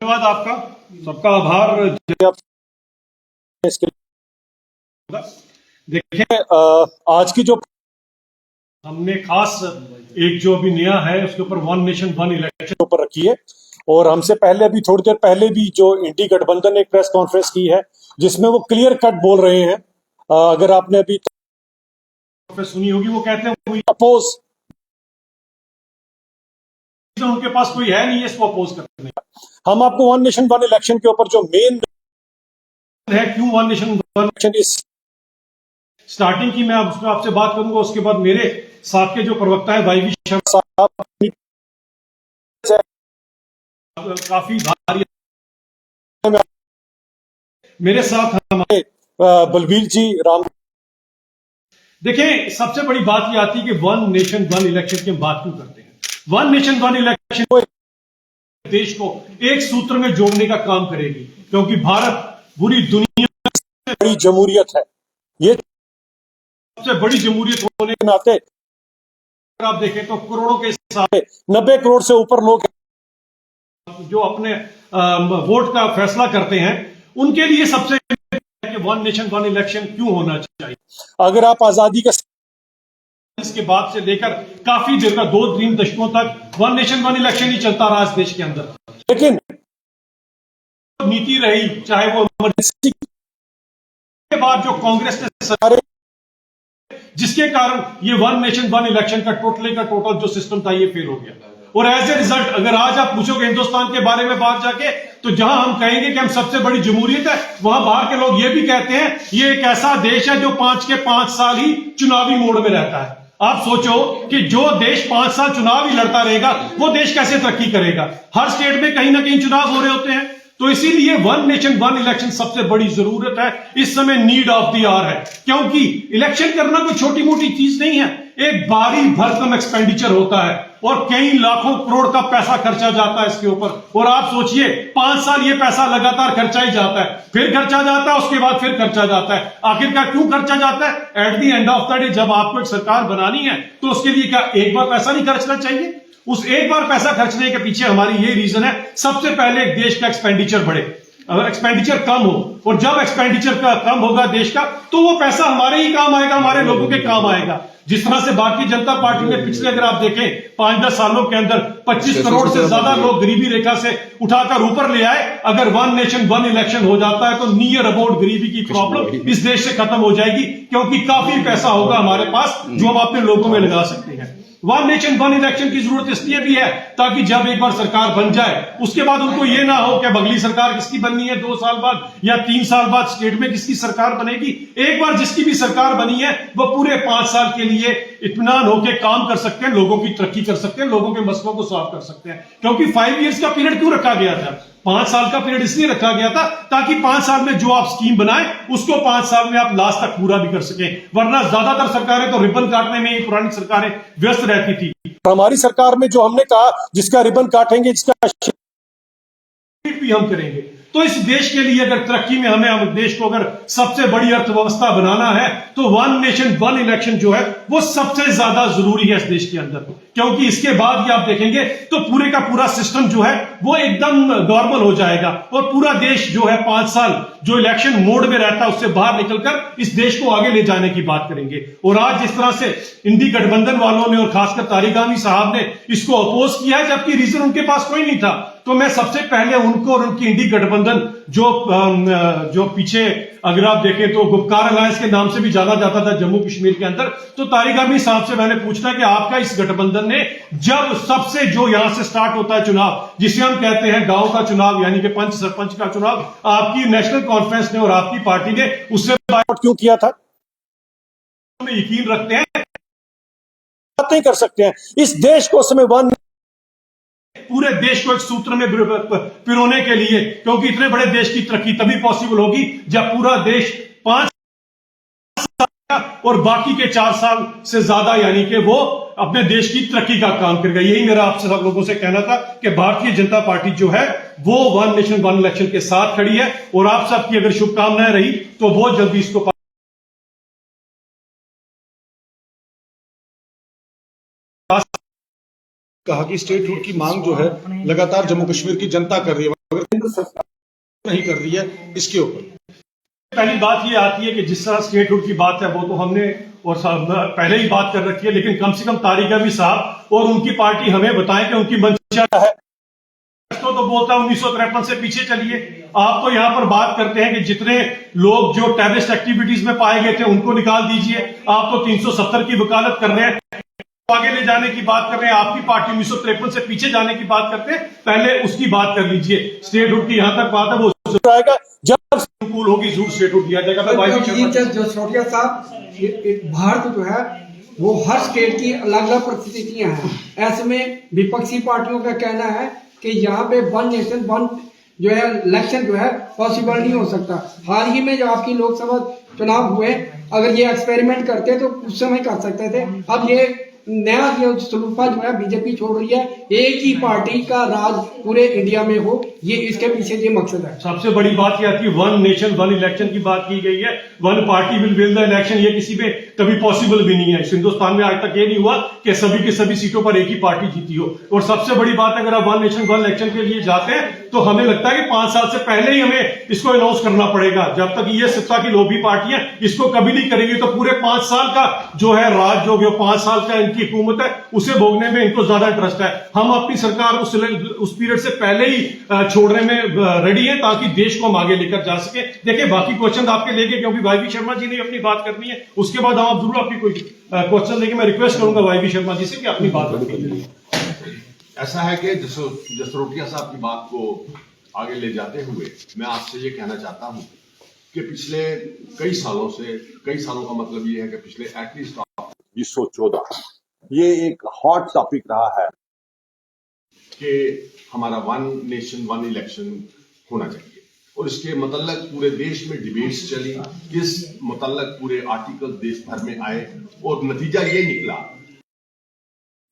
धन्यवाद आपका, सबका आभार। इसके देखिए आज की जो हमने खास एक जो अभी नया है उसके ऊपर वन नेशन वन इलेक्शन ऊपर रखी है, और हमसे पहले अभी थोड़ी देर पहले भी जो इंडी गठबंधन ने एक प्रेस कॉन्फ्रेंस की है जिसमें वो क्लियर कट बोल रहे हैं। अगर आपने अभी सुनी होगी, वो कहते हैं अपोज, उनके पास कोई है नहीं है इसको अपोज करने का। हम आपको वन नेशन वन इलेक्शन के ऊपर जो मेन है क्यों वन नेशन वन इलेक्शन इस स्टार्टिंग की मैं आपसे बात करूंगा, उसके बाद मेरे साथ के जो प्रवक्ता है वाईवी शर्मा साहब काफी भारी, मेरे साथ हमारे बलबीर जी राम। देखें, सबसे बड़ी बात यह आती है कि वन नेशन वन इलेक्शन की हम बात क्यों करते हैं। वन नेशन वन इलेक्शन देश को एक सूत्र में जोड़ने का काम करेगी, क्योंकि भारत पूरी दुनिया में बड़ी जमहूरियत है। ये सबसे बड़ी जमहूरियत होने के नाते अगर आप देखें तो करोड़ों के हिसाब 90 करोड़ से ऊपर लोग जो अपने वोट का फैसला करते हैं, उनके लिए सबसे वन नेशन वन इलेक्शन क्यों होना चाहिए। अगर आप आजादी का इसके बाद से लेकर काफी देर का 2-3 दशकों तक वन नेशन वन इलेक्शन ही चलता रहा इस देश के अंदर, लेकिन नीति रही चाहे वो इमरजेंसी के बाद जो कांग्रेस ने सरकारें, जिसके कारण ये वन नेशन वन इलेक्शन का टोटल जो सिस्टम था ये फेल हो गया। और एज ए रिजल्ट अगर आज आप पूछोगे हिंदुस्तान के बारे में बाहर जाके, तो जहां हम कहेंगे कि हम सबसे बड़ी जमहूरियत है, वहां बाहर के लोग ये भी कहते हैं ये एक ऐसा देश है जो 5 के 5 साल ही चुनावी मोड में रहता है। आप सोचो कि जो देश 5 साल चुनाव ही लड़ता रहेगा वो देश कैसे तरक्की करेगा। हर स्टेट में कहीं ना कहीं चुनाव हो रहे होते हैं, तो इसीलिए वन नेशन वन इलेक्शन सबसे बड़ी जरूरत है इस समय, नीड ऑफ द आवर है। क्योंकि इलेक्शन करना कोई छोटी मोटी चीज नहीं है, एक भारी भरकम एक्सपेंडिचर होता है और कई लाखों करोड़ का पैसा खर्चा जाता है इसके ऊपर। और आप सोचिए 5 साल ये पैसा लगातार खर्चा ही जाता है, फिर खर्चा जाता है, उसके बाद फिर खर्चा जाता है। आखिरकार क्यों खर्चा जाता है? At the end of the day जब आपको एक सरकार बनानी है तो उसके लिए क्या एक बार पैसा नहीं खर्चना चाहिए? उस एक बार पैसा खर्चने के पीछे हमारी ये रीजन है, सबसे पहले देश का एक्सपेंडिचर बढ़े, अगर एक्सपेंडिचर कम हो, और जब एक्सपेंडिचर का कम होगा देश का तो वो पैसा हमारे ही काम आएगा, हमारे लोगों के काम आएगा। जिस तरह से भारतीय जनता पार्टी ने पिछले अगर आप देखें 5-10 सालों के अंदर 25 करोड़ से ज्यादा लोग गरीबी रेखा से उठाकर ऊपर ले आए। अगर वन नेशन वन इलेक्शन हो जाता है तो नियर अबाउट गरीबी की प्रॉब्लम इस देश से खत्म हो जाएगी, क्योंकि काफी पैसा होगा हमारे पास जो हम अपने लोगों में लगा सकते हैं। वन नेशन वन इलेक्शन की जरूरत इसलिए भी है ताकि जब एक बार सरकार बन जाए उसके बाद उनको ये ना हो कि अगली सरकार किसकी बननी है 2 साल बाद या 3 साल बाद स्टेट में किसकी सरकार बनेगी। एक बार जिसकी भी सरकार बनी है वो पूरे 5 साल के लिए इत्मीनान होकर काम कर सकते हैं, लोगों की तरक्की कर सकते हैं, लोगों के मसलों को सॉल्व कर सकते हैं। क्योंकि 5 इयर्स का पीरियड क्यों रखा गया था? 5 साल का पीरियड इसलिए रखा गया था ताकि 5 साल में जो आप स्कीम बनाए उसको 5 साल में आप लास्ट तक पूरा भी कर सकें। वरना ज्यादातर सरकारें तो रिबन काटने में ही पुरानी सरकारें व्यस्त रहती थी। हमारी सरकार में जो हमने कहा जिसका रिबन काटेंगे, जिसका भी हम करेंगे, तो इस देश के लिए अगर तरक्की में हमें देश को अगर सबसे बड़ी अर्थव्यवस्था बनाना है तो वन नेशन वन इलेक्शन जो है वो सबसे ज्यादा जरूरी है इस देश के अंदर। क्योंकि इसके बाद ही आप देखेंगे तो पूरे का पूरा सिस्टम जो है वो एकदम नॉर्मल हो जाएगा और पूरा देश जो है 5 साल जो इलेक्शन मोड में रहता है उससे बाहर निकलकर इस देश को आगे ले जाने की बात करेंगे। और आज जिस तरह से इंडी गठबंधन वालों ने और खासकर तारिक आमिर साहब ने इसको अपोज किया है, जबकि रीजन उनके पास कोई नहीं था, तो मैं सबसे पहले उनको और उनकी इंडी गठबंधन जो पीछे अगर आप देखें तो गुपकार अलायंस के नाम से भी जाना जाता था जम्मू कश्मीर के अंदर, तो तारिक आमिर साहब से मैंने पूछना कि आपका इस गठबंधन ने जब सबसे जो यहां से स्टार्ट होता है चुनाव जिसे हम कहते हैं गांव का चुनाव यानी कि पंच सरपंच का चुनाव, आपकी नेशनल कॉन्फ्रेंस ने और आपकी पार्टी ने उससे बायकॉट क्यों किया था? यकीन रखते हैं बात नहीं कर सकते हैं इस देश को समय वन पूरे देश को एक सूत्र में पिरोने के लिए, क्योंकि इतने बड़े देश की तरक्की तभी पॉसिबल होगी जब पूरा देश 5 साल और बाकी के 4 साल से ज्यादा यानी कि वो अपने देश की तरक्की का काम करेगा। यही मेरा आपसे सब लोगों से कहना था कि भारतीय जनता पार्टी जो है वो वन नेशन वन इलेक्शन के साथ खड़ी है और आप सबकी अगर शुभकामनाएं रही तो बहुत जल्दी इसको कहा कि स्टेट रूट की मांग जो है लगातार जम्मू कश्मीर की जनता कर रही है। नहीं कर रही है इसके ऊपर। पहली बात ये आती है कि जिस तरह स्टेटहुड की बात है वो तो हमने और पहले ही बात कर रखी है, लेकिन कम से कम तारिक अमी साहब और उनकी पार्टी हमें बताएं कि उनकी मंशा है। तो बोलता है 1953 से पीछे चलिए। आप तो यहाँ पर बात करते हैं कि जितने लोग जो टेररिस्ट एक्टिविटीज में पाए गए थे उनको निकाल दीजिए। आप तो 370 की वकालत कर रहे हैं, आगे ले जाने की बात कर रहे हैं। आपकी पार्टी 1953 से पीछे जाने की बात करते हैं, पहले उसकी बात कर लीजिए। स्टेटहुड की यहां तक बात है वो आएगा जब अनुकूल होगी जरूर स्टेटहुड दिया जाएगा। जसरोटिया साहब, भारत जो है वो हर स्टेट की अलग अलग परिस्थितियां हैं। ऐसे में विपक्षी पार्टियों का कहना है कि यहाँ पे वन नेशन वन जो है इलेक्शन जो है पॉसिबल नहीं हो सकता। हाल ही में जो आपकी लोकसभा चुनाव हुए, अगर ये एक्सपेरिमेंट करते तो उस समय कर सकते थे। अब ये नया जो सलूफा जो है बीजेपी छोड़ रही है, एक ही पार्टी का राज पूरे इंडिया में हो, ये इसके पीछे ये मकसद है। सबसे बड़ी बात यह आती है वन नेशन वन इलेक्शन की बात की गई है। One party will win the election, ये किसी में कभी पॉसिबल भी नहीं है। इस हिंदुस्तान में आज तक ये नहीं हुआ कि सभी के सभी सीटों पर एक ही पार्टी जीती हो। और सबसे बड़ी बात, अगर आप वन नेशन वन इलेक्शन के लिए जाते हैं तो हमें लगता है कि 5 साल से पहले ही हमें इसको अनाउंस करना पड़ेगा। जब तक ये सत्ता की लोभी पार्टियां इसको कभी नहीं करेंगी तो पूरे 5 साल का जो है राज, जो 5 साल का इनकी हुकूमत है, उसे भोगने में इनको ज्यादा इंटरेस्ट है। हम अपनी सरकार उस पीरियड से पहले ही छोड़ने में रेडी है ताकि देश को हम आगे लेकर जा सके। देखिए बाकी क्वेश्चन आपके लेके, क्योंकि वाईवी शर्मा जी ने अपनी बात करनी है, उसके बाद आप जरूर आपकी कोई क्वेश्चन लेके, मैं रिक्वेस्ट करूंगा वाईवी शर्मा जी से कि अपनी बात रखें। ऐसा है कि जसरोटिया साहब की बात को आगे ले जाते हुए मैं आपसे ये कहना चाहता हूं कि पिछले कई सालों का मतलब ये है कि पिछले एटलीस्ट 2014 ये एक हॉट टॉपिक रहा है कि हमारा वन नेशन वन इलेक्शन होना चाहिए। और इसके मतलब पूरे देश में डिबेट्स चली, किस मतलब पूरे आर्टिकल देश भर में आए, और नतीजा ये निकला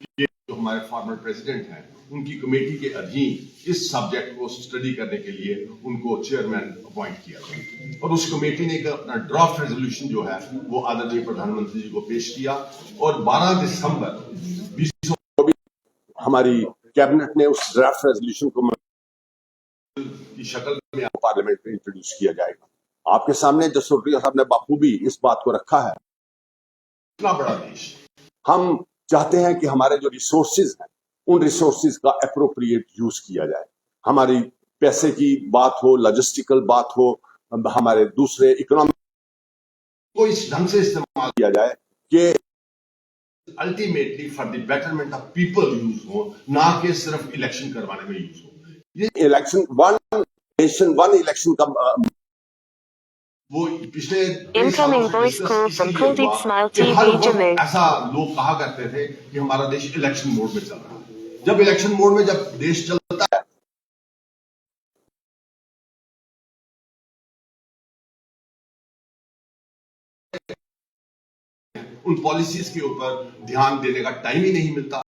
कि जो हमारे फॉर्मर प्रेसिडेंट हैं उनकी कमेटी के अधीन इस सब्जेक्ट को स्टडी करने के लिए उनको चेयरमैन अपॉइंट किया गया। और उस कमेटी ने अपना ड्राफ्ट रेजोल्यूशन जो है वो आदरणीय प्रधानमंत्री जी को पेश किया, और 12 दिसंबर 2024 हमारी कैबिनेट ने उस ड्राफ्ट रेजोल्यूशन को की शक्ल में पार्लियामेंट में इंट्रोड्यूस किया जाएगा। आपके सामने जसरोटिया साहब ने बाखूबी इस बात को रखा है। इतना बड़ा देश, हम चाहते हैं कि हमारे जो रिसोर्सेज हैं उन रिसोर्सेज का एप्रोप्रिएट यूज किया जाए। हमारी पैसे की बात हो, लॉजिस्टिकल बात हो, हमारे दूसरे इकोनॉमिक को इस ढंग से इस्तेमाल किया जाए कि ultimately for the betterment of people use हो, ना कि सिर्फ इलेक्शन करवाने में यूज हो। ये election one nation one election का वो पिछले Incoming voice call from Kuldeep Smile TV Jammu. ऐसा लोग कहा करते थे कि हमारा देश इलेक्शन मोड में चल रहा है। जब इलेक्शन मोड में जब देश चलता है उन पॉलिसीज के ऊपर ध्यान देने का टाइम ही नहीं मिलता।